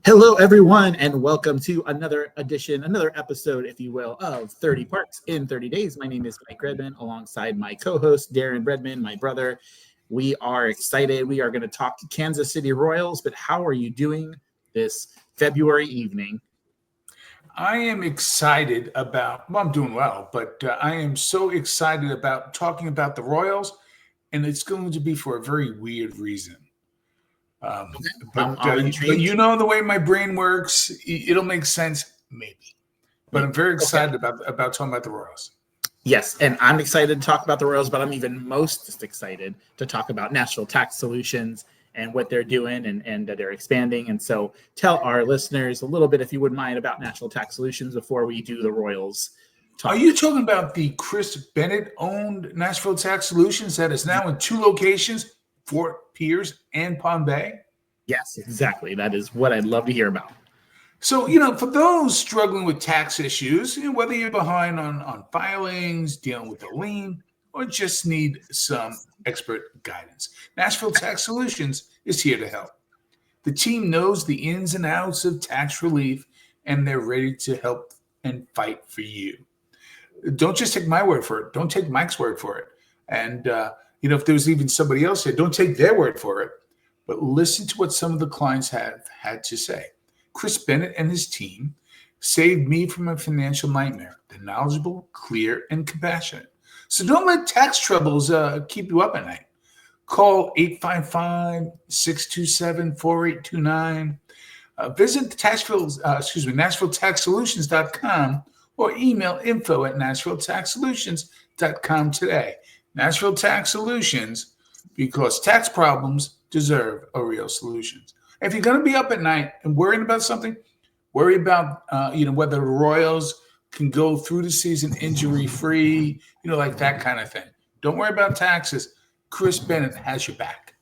Hello, everyone, and welcome to another edition, another episode, if you will, of 30 Parks in 30 Days. My name is Mike Redman, alongside my co-host, Darren Redman, my brother. We are excited. We are going to talk to Kansas City Royals, but how are you doing this February evening? I am excited I'm doing well, but I am so excited about talking about the Royals, and it's going to be for a very weird reason. Um, Okay, I'm, but I'm but intrigued. you know the way my brain works, it'll make sense maybe. But I'm very Okay. excited about talking about the Royals. Yes, and I'm excited to talk about the Royals, but I'm even most excited to talk about Nashville Tax Solutions and what they're doing and that they're expanding. And so tell our listeners a little bit, if you wouldn't mind, about Nashville Tax Solutions before we do the Royals Are talk. you talking about the Chris Bennett owned Nashville Tax Solutions that is now in two locations, Fort Pierce and Palm Bay? Yes, exactly. That is what I'd love to hear about. So, for those struggling with tax issues, whether you're behind on filings, dealing with a lien, or just need some expert guidance, Nashville Tax Solutions is here to help. The team knows the ins and outs of tax relief, and they're ready to help and fight for you. Don't just take my word for it. Don't take Mike's word for it. And, if there's even somebody else here, don't take their word for it, but listen to what some of the clients have had to say. Chris Bennett and his team saved me from a financial nightmare. They're knowledgeable, clear, and compassionate. So don't let tax troubles keep you up at night. Call 855-627-4829. Visit the NashvilleTaxSolutions.com or email info@NashvilleTaxSolutions.com today. Nashville Tax Solutions, because tax problems deserve a real solution. If you're going to be up at night and worrying about something, worry about whether the Royals can go through the season injury free, like that kind of thing. Don't worry about taxes. Chris Bennett has your back.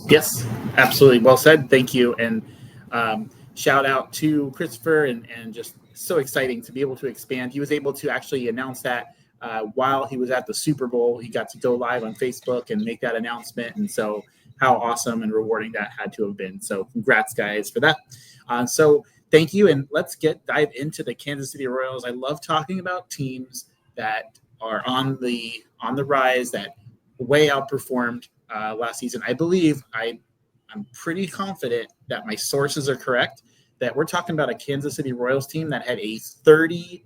Yes, absolutely. Well said. Thank you. And shout out to Christopher and just so exciting to be able to expand. He was able to actually announce that while he was at the Super Bowl. He got to go live on Facebook and make that announcement. And so how awesome and rewarding that had to have been. So congrats, guys, for that. So thank you. And let's dive into the Kansas City Royals. I love talking about teams that are on the rise, that way outperformed last season. I believe I'm pretty confident that my sources are correct, that we're talking about a Kansas City Royals team that had a 30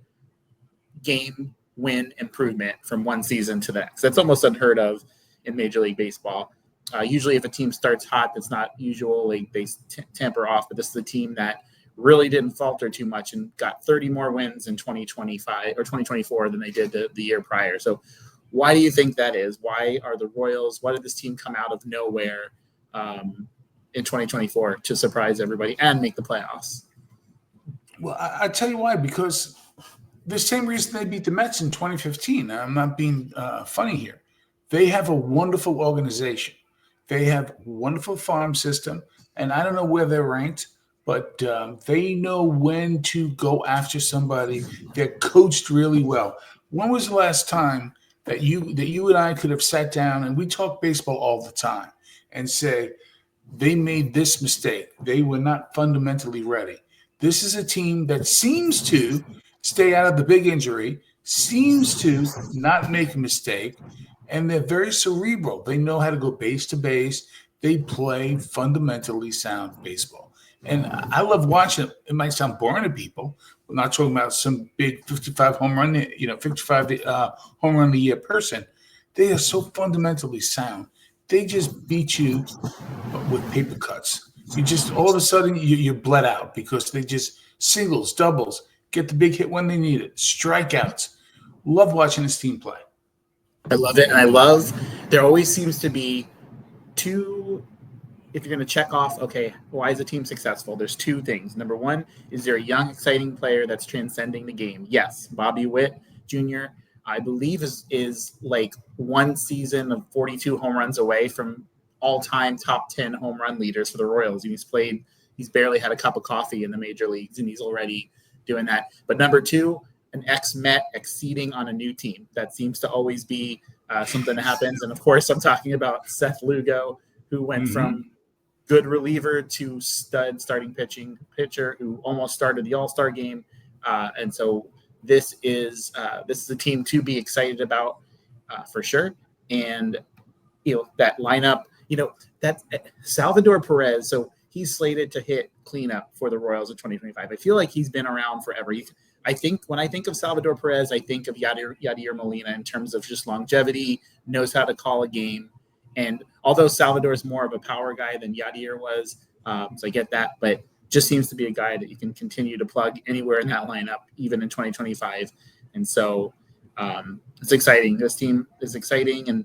game win improvement from one season to the next. That's almost unheard of in Major League Baseball. Usually if a team starts hot, that's not usual. They tamper off, but this is a team that really didn't falter too much and got 30 more wins in 2025 or 2024 than they did the year prior. So why do you think that is? Why did this team come out of nowhere in 2024 to surprise everybody and make the playoffs? Well, I tell you why, because the same reason they beat the Mets in 2015. I'm not being funny here. They have a wonderful organization. They have a wonderful farm system, and I don't know where they're ranked, but they know when to go after somebody. They're coached really well. When was the last time that you and I could have sat down and we talk baseball all the time and say they made this mistake? They were not fundamentally ready. This is a team that seems to stay out of the big injury, seems to not make a mistake, and they're very cerebral. They know how to go base to base. They play fundamentally sound baseball. And I love watching it. It might sound boring to people. We're not talking about some big 55 home run, 55 home run a year person. They are so fundamentally sound. They just beat you with paper cuts. You just all of a sudden you're bled out because they just singles, doubles, get the big hit when they need it, strikeouts. Love watching this team play. I love it. And I love, there always seems to be two, if you're going to check off, okay, why is a team successful? There's two things. Number one, is there a young, exciting player that's transcending the game? Yes. Bobby Witt Jr., I believe is like one season of 42 home runs away from all-time top 10 home run leaders for the Royals. He's barely had a cup of coffee in the major leagues, and he's already doing that. But number two, an ex-Met exceeding on a new team. That seems to always be something that happens. And of course, I'm talking about Seth Lugo, who went from good reliever to stud starting pitcher who almost started the All-Star game. And so this is a team to be excited about for sure. And, that lineup, that Salvador Perez. So he's slated to hit cleanup for the Royals in 2025. I feel like he's been around forever. When I think of Salvador Perez, I think of Yadier Molina in terms of just longevity, knows how to call a game. And although Salvador is more of a power guy than Yadier was, so I get that, but just seems to be a guy that you can continue to plug anywhere in that lineup, even in 2025. And so it's exciting. This team is exciting. And,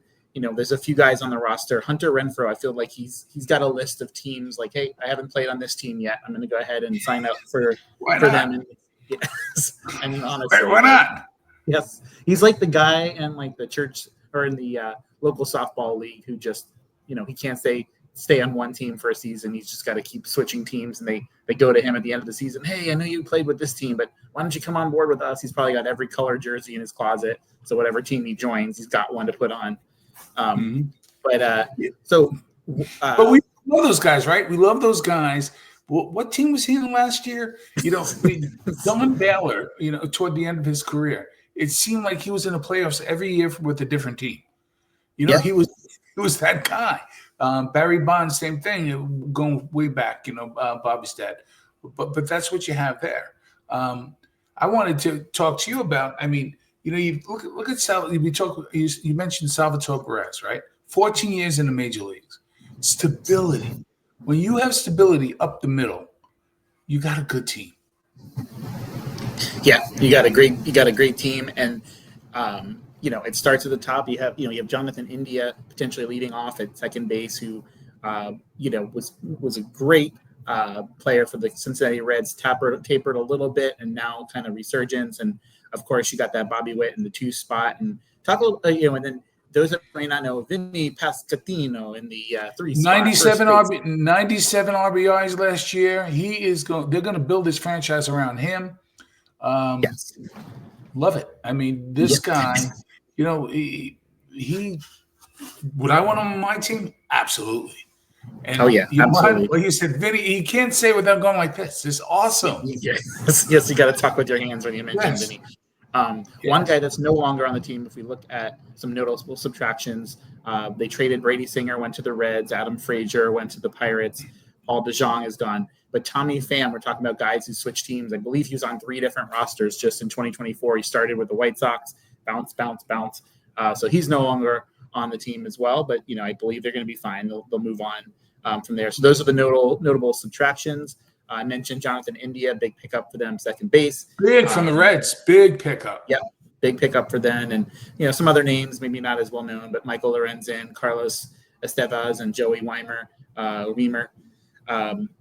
there's a few guys on the roster. Hunter Renfroe, I feel like he's got a list of teams like, hey, I haven't played on this team yet. I'm going to go ahead and sign up for them. And, yes. I mean, honestly. Why not? Yes. He's like the guy in like the church or in the local softball league who just, he can't stay on one team for a season. He's just got to keep switching teams, and they go to him at the end of the season. Hey, I know you played with this team, but why don't you come on board with us? He's probably got every color jersey in his closet. So whatever team he joins, he's got one to put on. But we love those guys, right? We love those guys. What team was he in last year? Don Baylor, toward the end of his career, it seemed like he was in the playoffs every year with a different team. He was that guy. Barry Bonds, same thing, going way back, Bobby's dad. But that's what you have there. I wanted to talk to you about, you look at Sal. You mentioned Salvatore Perez, right? 14 years in the major leagues. Stability. When you have stability up the middle, you got a good team. Yeah, you got a great team, and it starts at the top. You have Jonathan India potentially leading off at second base, who was a great player for the Cincinnati Reds. Tapered a little bit, and now kind of resurgence. And of course, you got that Bobby Witt in the 2 spot, and talk a little, and then those that may not know, Vinny Pasquantino in the 3 spot. 97 RBIs last year. They're going to build this franchise around him. Yes, love it. This guy, he would I want him on my team? Absolutely. And absolutely. Like you said, Vinny, he can't say without going like this. It's awesome. Yes, you got to talk with your hands when you mention Vinny. One guy that's no longer on the team, if we look at some notable subtractions, they traded Brady Singer, went to the Reds. Adam Frazier went to the Pirates. Paul DeJong is gone. But Tommy Pham, we're talking about guys who switched teams. I believe he was on 3 different rosters just in 2024. He started with the White Sox, bounce. So he's no longer on the team as well. But, I believe they're going to be fine. They'll move on from there. So those are the notable subtractions. I mentioned Jonathan India, big pickup for them, second base. Big from the Reds, big pickup. Yeah, big pickup for them. And, some other names, maybe not as well known, but Michael Lorenzen, Carlos Estevez, and Joey Weimer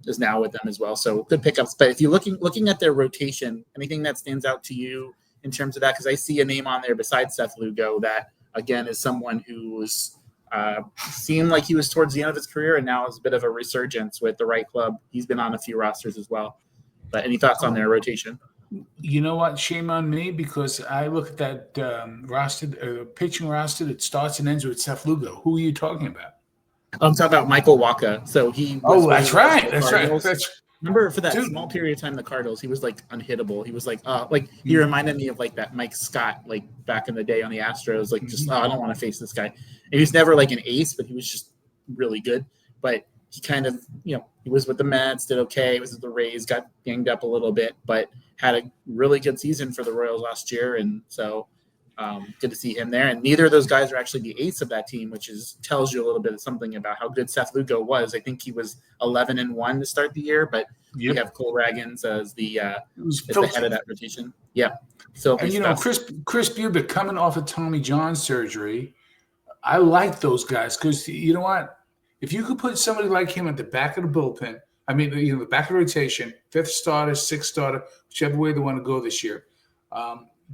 is now with them as well. So good pickups. But if you're looking at their rotation, anything that stands out to you in terms of that? Because I see a name on there besides Seth Lugo that, again, is someone who was seemed like he was towards the end of his career and now is a bit of a resurgence with the right club. He's been on a few rosters as well. But any thoughts on their rotation? You know what? Shame on me, because I look at that pitching roster that starts and ends with Seth Lugo. Who are you talking about? I'm talking about Michael Wacha. So he was that's right. Remember for that small period of time, the Cardinals, he was like unhittable. He was like he reminded me of like that Mike Scott, like back in the day on the Astros, like just, I don't want to face this guy. And he was never like an ace, but he was just really good. But he kind of, he was with the Mets, did okay. He was with the Rays, got banged up a little bit, but had a really good season for the Royals last year. And so good to see him there. And neither of those guys are actually the ace of that team, which tells you a little bit of something about how good Seth Lugo was. I think he was 11-1 to start the year, but you have Cole Ragans as the head of that rotation. Yeah. So and Chris Bubic coming off of Tommy John surgery. I like those guys because you know what? If you could put somebody like him at the back of the bullpen, the back of the rotation, 5th starter, 6th starter, whichever way they want to go this year.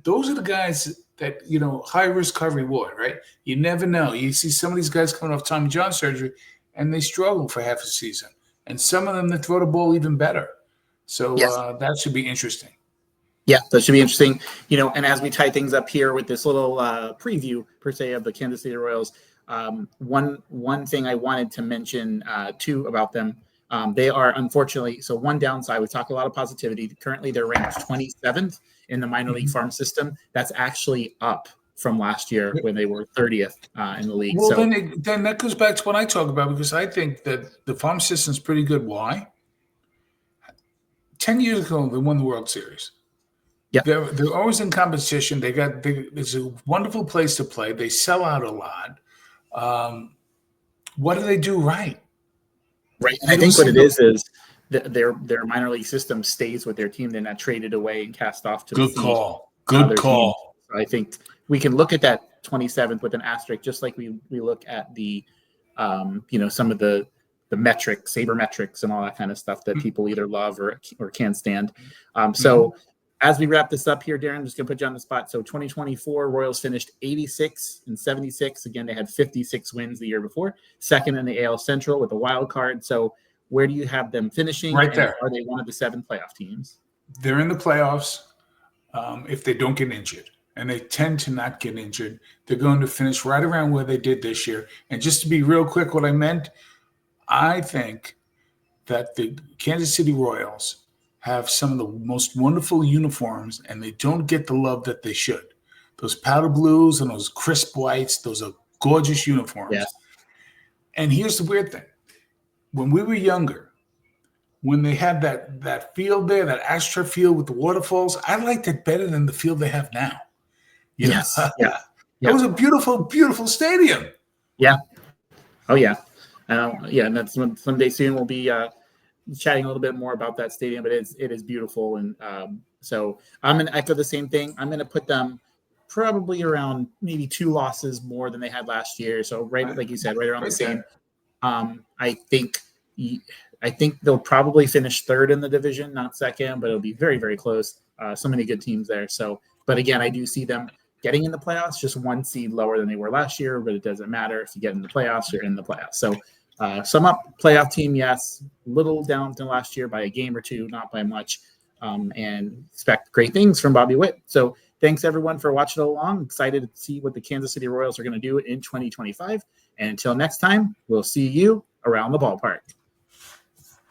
Those are the guys that, high risk, high reward, right? You never know. You see some of these guys coming off Tommy John surgery and they struggle for half a season. And some of them, they throw the ball even better. So that should be interesting. Yeah, that should be interesting. And as we tie things up here with this little preview, per se, of the Kansas City Royals, One thing I wanted to mention too about them, they are unfortunately, so one downside, we talk a lot of positivity. Currently, they're ranked 27th in the minor league farm system. That's actually up from last year when they were 30th in the league. Well, So then that goes back to what I talk about, because I think that the farm system is pretty good. Why? 10 years ago, they won the World Series. Yeah. They're always in competition. It's a wonderful place to play. They sell out a lot. What do they do right? Right. And I think what it is their minor league system stays with their team. They're not traded away and cast off to Good call. Good call. So I think we can look at that 27th with an asterisk, just like we look at the some of the metrics, sabermetrics and all that kind of stuff that people either love or can't stand. So as we wrap this up here, Darren, I'm just going to put you on the spot. So 2024 Royals finished 86-76. Again, they had 56 wins the year before, second in the AL Central with a wild card. So where do you have them finishing? Right there. Are they one of the 7 playoff teams? They're in the playoffs if they don't get injured. And they tend to not get injured. They're going to finish right around where they did this year. And just to be real quick, what I meant, I think that the Kansas City Royals have some of the most wonderful uniforms, and they don't get the love that they should. Those powder blues and those crisp whites, those are gorgeous uniforms. Yes. And here's the weird thing. When we were younger, when they had that field there, that Astra field with the waterfalls, I liked it better than the field they have now. Yes. Yeah. It was a beautiful, beautiful stadium. Yeah. Oh, yeah. And that's someday soon we'll be chatting a little bit more about that stadium, but it is beautiful. And so I'm going to echo the same thing. I'm going to put them probably around maybe 2 losses more than they had last year. So right, like you said, right around the same. I think they'll probably finish 3rd in the division, not 2nd, but it'll be very, very close. So many good teams there. So, but again, I do see them getting in the playoffs, just 1 seed lower than they were last year, but it doesn't matter. If you get in the playoffs, you're in the playoffs. So sum up, playoff team, yes, little down than last year by a game or 2, not by much, and expect great things from Bobby Witt. So thanks everyone for watching along. Excited to see what the Kansas City Royals are going to do in 2025. And until next time, we'll see you around the ballpark.